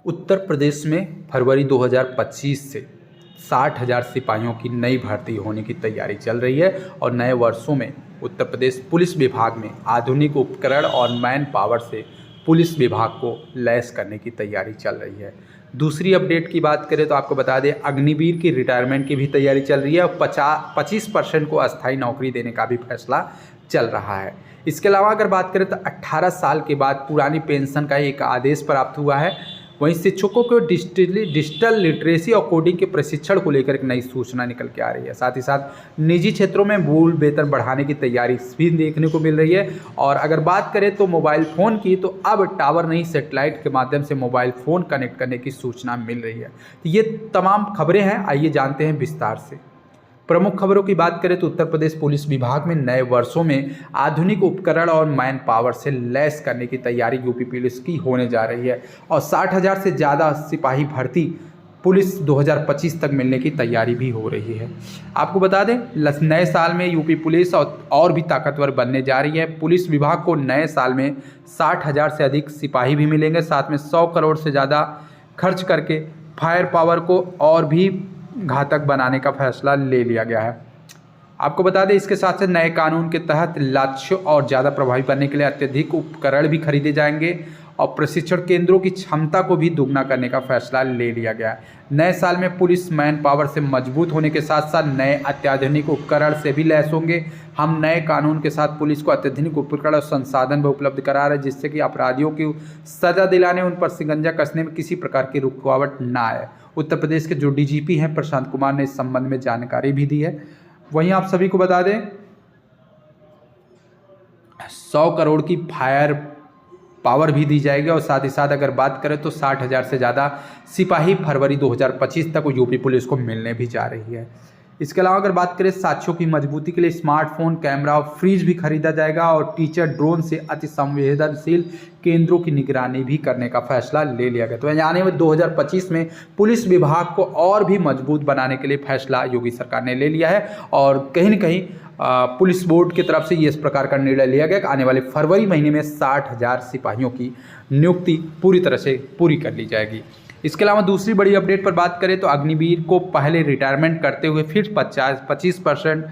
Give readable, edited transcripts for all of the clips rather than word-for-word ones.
उत्तर प्रदेश में फरवरी 2025 से 60,000 सिपाहियों की नई भर्ती होने की तैयारी चल रही है और नए वर्षों में उत्तर प्रदेश पुलिस विभाग में आधुनिक उपकरण और मैन पावर से पुलिस विभाग को लैस करने की तैयारी चल रही है। दूसरी अपडेट की बात करें तो आपको बता दें, अग्निवीर की रिटायरमेंट की भी तैयारी चल रही है और 25% को अस्थायी नौकरी देने का भी फैसला चल रहा है। इसके अलावा अगर बात करें तो 18 साल के बाद पुरानी पेंशन का एक आदेश प्राप्त हुआ है। वहीं शिक्षकों को डिजिटल लिटरेसी और कोडिंग के प्रशिक्षण को लेकर एक नई सूचना निकल के आ रही है। साथ ही साथ निजी क्षेत्रों में मूल वेतन बढ़ाने की तैयारी भी देखने को मिल रही है। और अगर बात करें तो मोबाइल फ़ोन की, तो अब टावर नहीं सैटेलाइट के माध्यम से मोबाइल फ़ोन कनेक्ट करने की सूचना मिल रही है। तो ये तमाम खबरें हैं, आइए जानते हैं विस्तार से। प्रमुख खबरों की बात करें तो उत्तर प्रदेश पुलिस विभाग में नए वर्षों में आधुनिक उपकरण और मैन पावर से लैस करने की तैयारी यूपी पुलिस की होने जा रही है और 60,000 से ज़्यादा सिपाही भर्ती पुलिस 2025 तक मिलने की तैयारी भी हो रही है। आपको बता दें, नए साल में यूपी पुलिस और भी ताकतवर बनने जा रही है। पुलिस विभाग को नए साल में 60,000 से अधिक सिपाही भी मिलेंगे, साथ में 100 करोड़ से ज़्यादा खर्च करके फायर पावर को और भी घातक बनाने का फैसला ले लिया गया है। आपको बता दें, इसके साथ साथ नए कानून के तहत लक्ष्य और ज़्यादा प्रभावी बनने के लिए अत्यधिक उपकरण भी खरीदे जाएंगे और प्रशिक्षण केंद्रों की क्षमता को भी दुगना करने का फैसला ले लिया गया है। नए साल में पुलिस मैन पावर से मजबूत होने के साथ साथ नए अत्याधुनिक उपकरण से भी लैस होंगे। हम नए कानून के साथ पुलिस को अत्याधुनिक उपकरण और संसाधन भी उपलब्ध करा रहे हैं, जिससे कि अपराधियों की सजा दिलाने, उन पर शिकंजा कसने में किसी प्रकार की रुकावट ना आए। उत्तर प्रदेश के जो डीजीपी हैं प्रशांत कुमार ने इस संबंध में जानकारी भी दी है। वहीं आप सभी को बता दें, 100 करोड़ की फायर पावर भी दी जाएगी और साथ ही साथ अगर बात करें तो 60,000 से ज़्यादा सिपाही फरवरी 2025 तक यूपी पुलिस को मिलने भी जा रही है। इसके अलावा अगर बात करें, साक्ष्यों की मजबूती के लिए स्मार्टफोन, कैमरा और फ्रिज भी खरीदा जाएगा और टीचर ड्रोन से अति संवेदनशील केंद्रों की निगरानी भी करने का फैसला ले लिया गया। तो आने में 2025 में पुलिस विभाग को और भी मजबूत बनाने के लिए फैसला योगी सरकार ने ले लिया है और कहीं न कहीं पुलिस बोर्ड की तरफ से ये इस प्रकार का निर्णय लिया गया कि आने वाले फरवरी महीने में 60,000 सिपाहियोयों की नियुक्ति पूरी तरह से पूरी कर ली जाएगी। इसके अलावा दूसरी बड़ी अपडेट पर बात करें तो अग्निवीर को पहले रिटायरमेंट करते हुए फिर 25%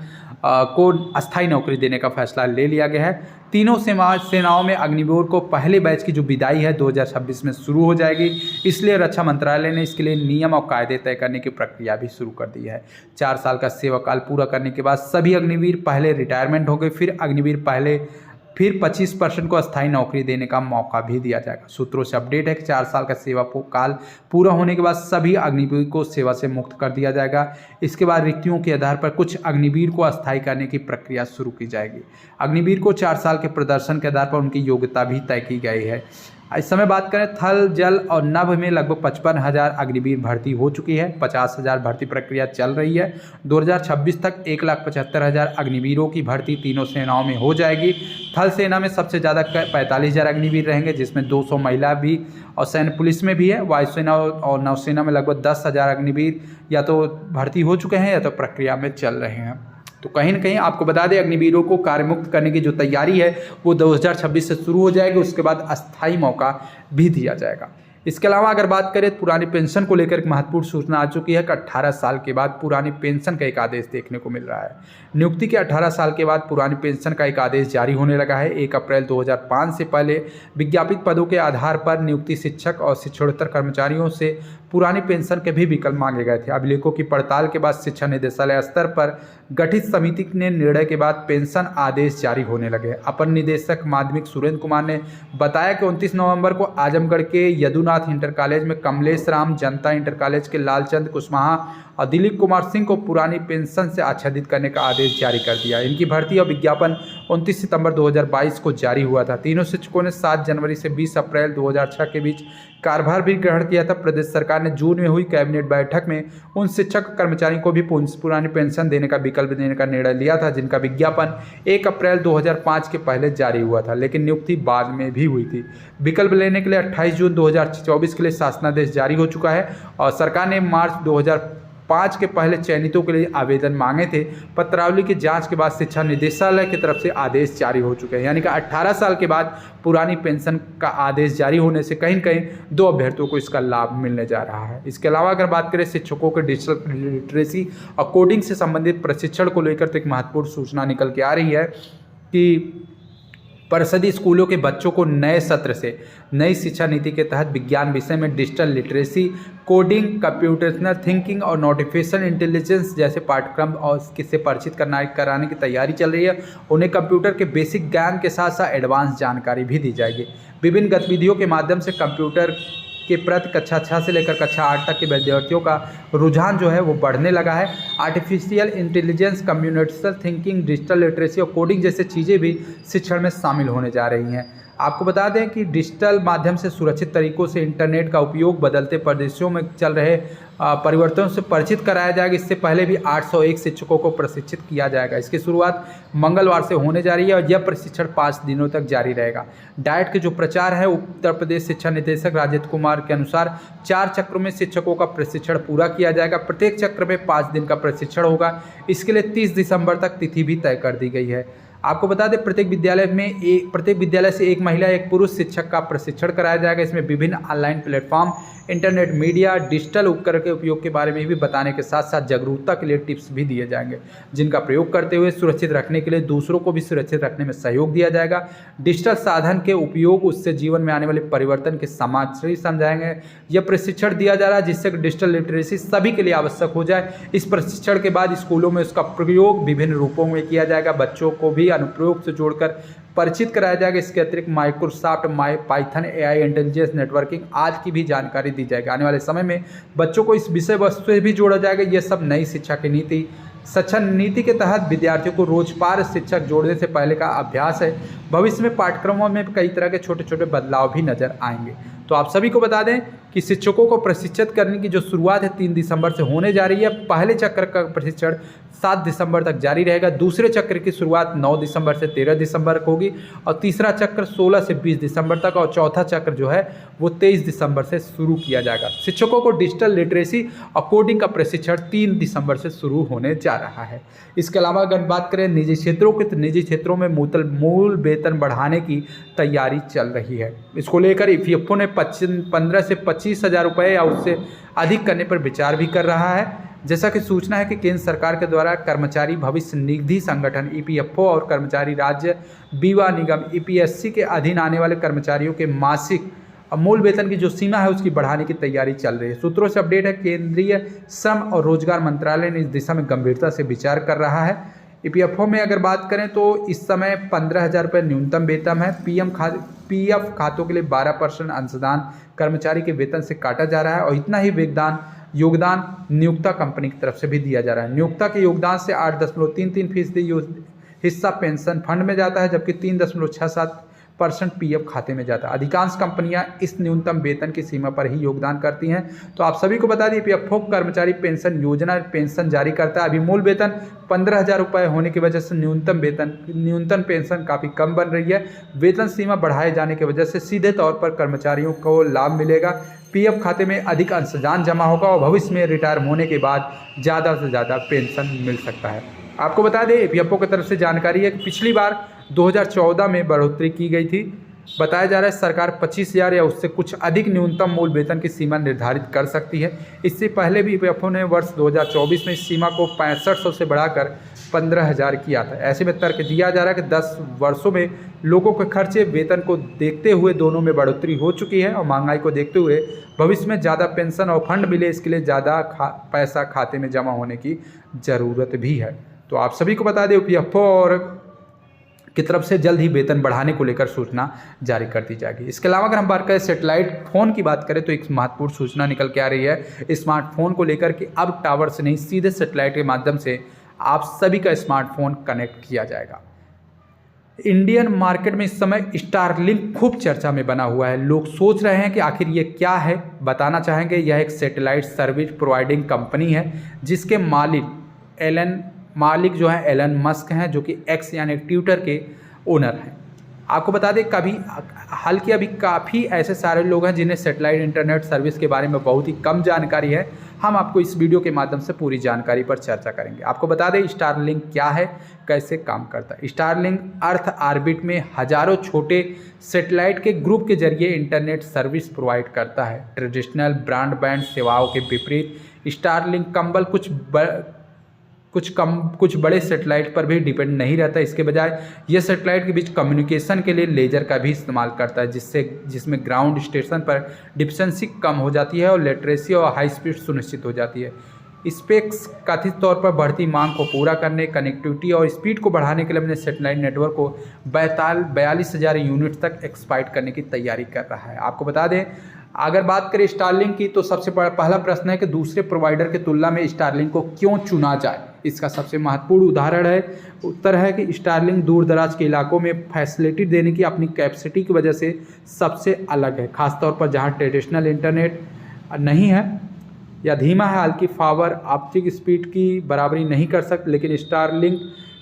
को अस्थायी नौकरी देने का फैसला ले लिया गया है। तीनों सेनाओं में अग्निवीर को पहले बैच की जो विदाई है 2026 में शुरू हो जाएगी। इसलिए रक्षा मंत्रालय ने इसके लिए नियम और कायदे तय करने की प्रक्रिया भी शुरू कर दी है। 4 साल का सेवाकाल पूरा करने के बाद सभी अग्निवीर पहले रिटायरमेंट हो गए, फिर 25% को अस्थायी नौकरी देने का मौका भी दिया जाएगा। सूत्रों से अपडेट है कि 4 साल का सेवा काल पूरा होने के बाद सभी अग्निवीर को सेवा से मुक्त कर दिया जाएगा। इसके बाद रिक्तियों के आधार पर कुछ अग्निवीर को अस्थायी करने की प्रक्रिया शुरू की जाएगी। अग्निवीर को 4 साल के प्रदर्शन के आधार पर उनकी योग्यता भी तय की गई है। इस समय बात करें, थल, जल और नभ में लगभग 55,000 अग्निवीर भर्ती हो चुकी है। 50,000 भर्ती प्रक्रिया चल रही है। 2026 तक 1,75,000 अग्निवीरों की भर्ती तीनों सेनाओं में हो जाएगी। थल सेना में सबसे ज़्यादा 45,000 अग्निवीर रहेंगे, जिसमें 200 महिला भी और सैन्य पुलिस में भी है। वायुसेना और नौसेना में लगभग 10,000 अग्निवीर या तो भर्ती हो चुके हैं या तो प्रक्रिया में चल रहे हैं। तो कहीं ना कहीं आपको बता दें, अग्निवीरों को कार्यमुक्त करने की जो तैयारी है वो 2026 से शुरू हो जाएगी। उसके बाद अस्थायी मौका भी दिया जाएगा। इसके अलावा अगर बात करें, पुरानी पेंशन को लेकर एक महत्वपूर्ण सूचना आ चुकी है कि 18 साल के बाद पुरानी पेंशन का एक आदेश देखने को मिल रहा है। नियुक्ति के 18 साल के बाद पुरानी पेंशन का एक आदेश जारी होने लगा है। 1 अप्रैल 2005 से पहले विज्ञापित पदों के आधार पर नियुक्ति शिक्षक और शिक्षणोत्तर कर्मचारियों से पुरानी पेंशन के भी विकल्प मांगे गए थे। अभिलेखों की पड़ताल के बाद शिक्षा निदेशालय स्तर पर गठित समिति ने निर्णय के बाद पेंशन आदेश जारी होने लगे। अपर निदेशक माध्यमिक सुरेंद्र कुमार ने बताया कि 29 नवंबर को आजमगढ़ के यदुनाथ इंटर कॉलेज में कमलेश राम, जनता इंटर कॉलेज के लालचंद कुशवाहा और दिलीप कुमार सिंह को पुरानी पेंशन से आच्छादित करने का आदेश जारी कर दिया। इनकी भर्ती और विज्ञापन 29 सितंबर 2022 को जारी हुआ था। तीनों शिक्षकों ने 7 जनवरी से 20 अप्रैल 2006 के बीच कार्यभार भी ग्रहण किया था। प्रदेश सरकार ने जून में हुई कैबिनेट बैठक में उन शिक्षक कर्मचारियों को भी पुरानी पेंशन देने का विकल्प देने का निर्णय लिया था, जिनका विज्ञापन 1 अप्रैल 2005 के पहले जारी हुआ था, लेकिन नियुक्ति बाद में भी हुई थी। विकल्प लेने के लिए 28 जून 2024 के लिए शासनादेश जारी हो चुका है और सरकार ने मार्च 5 के पहले चयनितों के लिए आवेदन मांगे थे। पत्रावली की जांच के बाद शिक्षा निदेशालय की तरफ से आदेश जारी हो चुके हैं, यानी कि 18 साल के बाद पुरानी पेंशन का आदेश जारी होने से कहीं न कहीं 2 अभ्यर्थियों को इसका लाभ मिलने जा रहा है। इसके अलावा अगर बात करें शिक्षकों के डिजिटल लिटरेसी और कोडिंग से संबंधित प्रशिक्षण को लेकर तो एक महत्वपूर्ण सूचना निकल के आ रही है कि परिषदीय स्कूलों के बच्चों को नए सत्र से नई शिक्षा नीति के तहत विज्ञान विषय में digital literacy, coding, computational thinking और नोटिफिकेशन इंटेलिजेंस जैसे पाठ्यक्रम और किससे परिचित कराने की तैयारी चल रही है। उन्हें कंप्यूटर के बेसिक ज्ञान के साथ साथ एडवांस जानकारी भी दी जाएगी। विभिन्न गतिविधियों के माध्यम से कंप्यूटर के प्रति कक्षा 6 से लेकर कक्षा 8 तक के विद्यार्थियों का रुझान जो है वो बढ़ने लगा है। Artificial intelligence, computational thinking, digital literacy और कोडिंग जैसे चीज़ें भी शिक्षण में शामिल होने जा रही हैं। आपको बता दें कि डिजिटल माध्यम से सुरक्षित तरीकों से इंटरनेट का उपयोग बदलते परिदृश्यों में चल रहे परिवर्तनों से परिचित कराया जाएगा। इससे पहले भी 801 शिक्षकों को प्रशिक्षित किया जाएगा। इसकी शुरुआत मंगलवार से होने जा रही है और यह प्रशिक्षण 5 दिनों तक जारी रहेगा। डाइट के जो प्रचार है, उत्तर प्रदेश शिक्षा निदेशक राजेंद्र कुमार के अनुसार 4 चक्रों में शिक्षकों का प्रशिक्षण पूरा किया जाएगा। प्रत्येक चक्र में 5 दिन का प्रशिक्षण होगा। इसके लिए 30 दिसंबर तक तिथि भी तय कर दी गई है। आपको बता दें प्रत्येक विद्यालय से एक महिला एक पुरुष शिक्षक का प्रशिक्षण कराया जाएगा। इसमें विभिन्न online platform, internet media, digital उपकरण के उपयोग के बारे में भी बताने के साथ साथ जागरूकता के लिए टिप्स भी दिए जाएंगे, जिनका प्रयोग करते हुए सुरक्षित रखने के लिए दूसरों को भी सुरक्षित रखने में सहयोग दिया जाएगा। डिजिटल साधन के उपयोग, उससे जीवन में आने वाले परिवर्तन के समाचार समझाएंगे। यह प्रशिक्षण दिया जा रहा है जिससे डिजिटल लिटरेसी सभी के लिए आवश्यक हो जाए। इस प्रशिक्षण के बाद स्कूलों में उसका प्रयोग विभिन्न रूपों में किया जाएगा। बच्चों को भी अनुप्रयोग से जोड़कर परिचित कराया जाएगा। इसके अतिरिक्त Microsoft Python, AI, intelligence, networking आदि की भी जानकारी दी जाएगी। आने वाले समय में बच्चों को इस विषय वस्तु से भी जोड़ा जाएगा। यह सब नई शिक्षा नीति के तहत विद्यार्थियों को रोजपार शिक्षक जोड़ने से पहले का अभ्यास है। भविष्य में पाठ्यक्रमों में कई तरह के छोटे छोटे बदलाव भी नजर आएंगे। तो आप सभी को बता दें कि शिक्षकों को प्रशिक्षित करने की जो शुरुआत है 3 दिसंबर से होने जा रही है। पहले चक्र का प्रशिक्षण 7 दिसंबर तक जारी रहेगा। दूसरे चक्र की शुरुआत 9 दिसंबर से 13 दिसंबर को होगी और तीसरा चक्र 16 से 20 दिसंबर तक और चौथा चक्र जो है वो 23 दिसंबर से शुरू किया जाएगा। शिक्षकों को डिजिटल लिटरेसी और कोडिंग का प्रशिक्षण 3 दिसंबर से शुरू होने जा रहा है। इसके अलावा अगर बात करें निजी क्षेत्रों की, तो निजी क्षेत्रों में मूल वेतन बढ़ाने की तैयारी चल रही है। इसको लेकर ईपीएफओ ने 15 से 25 हज़ार रुपये या उससे अधिक करने पर विचार भी कर रहा है। जैसा कि सूचना है कि केंद्र सरकार के द्वारा कर्मचारी भविष्य निधि संगठन ईपीएफओ और कर्मचारी राज्य बीमा निगम ईपीएससी के अधीन आने वाले कर्मचारियों के मासिक मूल वेतन की जो सीमा है उसकी बढ़ाने की तैयारी चल रही है। सूत्रों से अपडेट है केंद्रीय श्रम और रोजगार मंत्रालय ने इस दिशा में गंभीरता से विचार कर रहा है। ईपीएफओ में अगर बात करें तो इस समय 15,000 रुपये न्यूनतम वेतन है। पीएफ खातों के लिए 12% अंशदान कर्मचारी के वेतन से काटा जा रहा है और इतना ही योगदान नियोक्ता कंपनी की तरफ से भी दिया जा रहा है। नियोक्ता के योगदान से 8.33% हिस्सा पेंशन फंड में जाता है, जबकि 3.67% पीएफ खाते में जाता है। अधिकांश कंपनियां इस न्यूनतम वेतन की सीमा पर ही योगदान करती हैं। तो आप सभी को बता दें पीएफओ कर्मचारी पेंशन योजना पेंशन जारी करता है। अभी मूल वेतन 15,000 रुपये होने की वजह से न्यूनतम पेंशन काफ़ी कम बन रही है। वेतन सीमा बढ़ाए जाने की वजह से सीधे तौर पर कर्मचारियों को लाभ मिलेगा। पीएफ खाते में अधिक अंशदान जमा होगा और भविष्य में रिटायर होने के बाद ज़्यादा से ज़्यादा पेंशन मिल सकता है। आपको बता दें ईपीएफओ की तरफ से जानकारी है कि पिछली बार 2014 में बढ़ोतरी की गई थी। बताया जा रहा है सरकार 25,000 या उससे कुछ अधिक न्यूनतम मूल वेतन की सीमा निर्धारित कर सकती है। इससे पहले भी ईपीएफओ ने वर्ष 2024 में इस सीमा को 6500 से बढ़ाकर 15,000 किया था। ऐसे में तर्क दिया जा रहा है कि 10 वर्षों में लोगों के खर्चे वेतन को देखते हुए दोनों में बढ़ोतरी हो चुकी है और महंगाई को देखते हुए भविष्य में ज़्यादा पेंशन और फंड मिले, इसके लिए ज़्यादा पैसा खाते में जमा होने की ज़रूरत भी है। तो आप सभी को बता दें ईपीएफओ और की तरफ से जल्द ही वेतन बढ़ाने को लेकर सूचना जारी कर दी जाएगी। इसके अलावा अगर हम बात करें सेटेलाइट फ़ोन की बात करें तो एक महत्वपूर्ण सूचना निकल के आ रही है स्मार्टफोन को लेकर कि अब टावर से नहीं सीधे सेटेलाइट के माध्यम से आप सभी का स्मार्टफोन कनेक्ट किया जाएगा। इंडियन मार्केट में इस समय स्टारलिंक खूब चर्चा में बना हुआ है। लोग सोच रहे हैं कि आखिर ये क्या है, बताना चाहेंगे। यह एक सैटेलाइट सर्विस प्रोवाइडिंग कंपनी है जिसके मालिक जो है एलन मस्क हैं, जो कि एक्स यानी ट्विटर के ओनर हैं। आपको बता दें हालांकि अभी काफ़ी ऐसे सारे लोग हैं जिन्हें सेटेलाइट इंटरनेट सर्विस के बारे में बहुत ही कम जानकारी है। हम आपको इस वीडियो के माध्यम से पूरी जानकारी पर चर्चा करेंगे। आपको बता दें स्टारलिंक क्या है, कैसे काम करता है। स्टारलिंक अर्थ ऑर्बिट में हजारों छोटे सेटेलाइट के ग्रुप के जरिए इंटरनेट सर्विस प्रोवाइड करता है। ट्रेडिशनल ब्रॉडबैंड सेवाओं के विपरीत स्टारलिंक कुछ बड़े सेटेलाइट पर भी डिपेंड नहीं रहता। इसके बजाय यह सेटेलाइट के बीच कम्युनिकेशन के लिए लेजर का भी इस्तेमाल करता है, जिसमें ग्राउंड स्टेशन पर डिफिशेंसी कम हो जाती है और लेटरेसी और हाई स्पीड सुनिश्चित हो जाती है। स्पेक्स कथित तौर पर बढ़ती मांग को पूरा करने, कनेक्टिविटी और स्पीड को बढ़ाने के लिए अपने सेटेलाइट नेटवर्क को 42,000 यूनिट तक एक्सपांड करने की तैयारी कर रहा है। आपको बता दें, अगर बात करें स्टारलिंक की, तो सबसे पहला प्रश्न है कि दूसरे प्रोवाइडर की तुलना में स्टारलिंक को क्यों चुना जाए। इसका सबसे महत्वपूर्ण उत्तर है कि स्टारलिंक दूर दराज के इलाकों में फैसिलिटी देने की अपनी कैपेसिटी की वजह से सबसे अलग है, खासतौर पर जहां ट्रेडिशनल इंटरनेट नहीं है या धीमा है। हालांकि फाइबर ऑप्टिक स्पीड की बराबरी नहीं कर सकते, लेकिन स्टारलिंक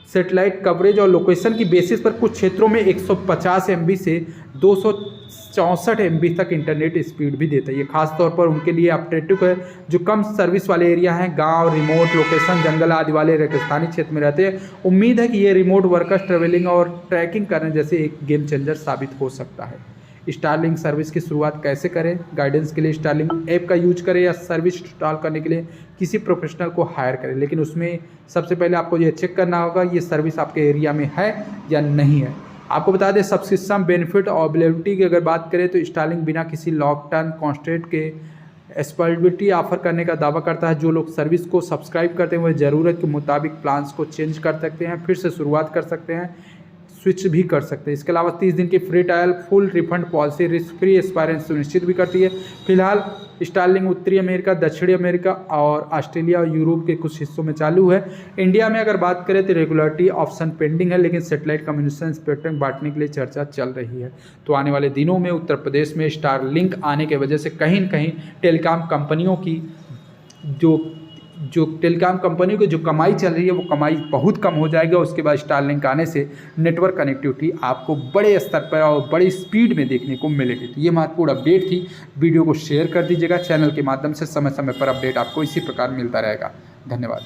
सेटेलाइट कवरेज और लोकेशन की बेसिस पर कुछ क्षेत्रों में 150 MB से 264 MB तक इंटरनेट स्पीड भी देता है। ये खास तौर पर उनके लिए अट्रैक्टिव है जो कम सर्विस वाले एरिया हैं, गांव, रिमोट लोकेशन, जंगल आदि वाले रेगिस्तानी क्षेत्र में रहते हैं। उम्मीद है कि ये रिमोट वर्कर्स ट्रेवलिंग और ट्रैकिंग करने जैसे एक गेम चेंजर साबित हो सकता है। स्टारलिंक सर्विस की शुरुआत कैसे करें? गाइडेंस के लिए स्टारलिंक ऐप का यूज करें या सर्विस इंस्टॉल करने के लिए किसी प्रोफेशनल को हायर करें, लेकिन उसमें सबसे पहले आपको ये चेक करना होगा ये सर्विस आपके एरिया में है या नहीं है। आपको बता दें सब्सक्रिप्शन बेनिफिट और अवेलेबिलिटी की अगर बात करें तो स्टारलिंक बिना किसी लॉन्ग टर्म कॉन्ट्रैक्ट के एक्सपेक्टेबिलिटी ऑफर करने का दावा करता है। जो लोग सर्विस को सब्सक्राइब करते हैं वह ज़रूरत के मुताबिक प्लान्स को चेंज कर सकते हैं, फिर से शुरुआत कर सकते हैं, स्विच भी कर सकते हैं। इसके अलावा 30 दिन की free trial, full refund policy, risk free experience सुनिश्चित भी करती है। फिलहाल स्टारलिंक उत्तरी अमेरिका, दक्षिणी अमेरिका और ऑस्ट्रेलिया और यूरोप के कुछ हिस्सों में चालू है। इंडिया में अगर बात करें तो रेगुलेटरी ऑप्शन पेंडिंग है, लेकिन सेटेलाइट कम्युनिकेशन स्पेक्ट्रम बांटने के लिए चर्चा चल रही है। तो आने वाले दिनों में उत्तर प्रदेश में स्टारलिंक आने की वजह से कहीं न कहीं टेलीकॉम कंपनियों की जो टेलीकॉम कंपनियों की जो कमाई चल रही है वो कमाई बहुत कम हो जाएगा। उसके बाद स्टारलिंक आने से नेटवर्क कनेक्टिविटी आपको बड़े स्तर पर और बड़ी स्पीड में देखने को मिलेगी। तो ये महत्वपूर्ण अपडेट थी। वीडियो को शेयर कर दीजिएगा। चैनल के माध्यम से समय समय पर अपडेट आपको इसी प्रकार मिलता रहेगा। धन्यवाद।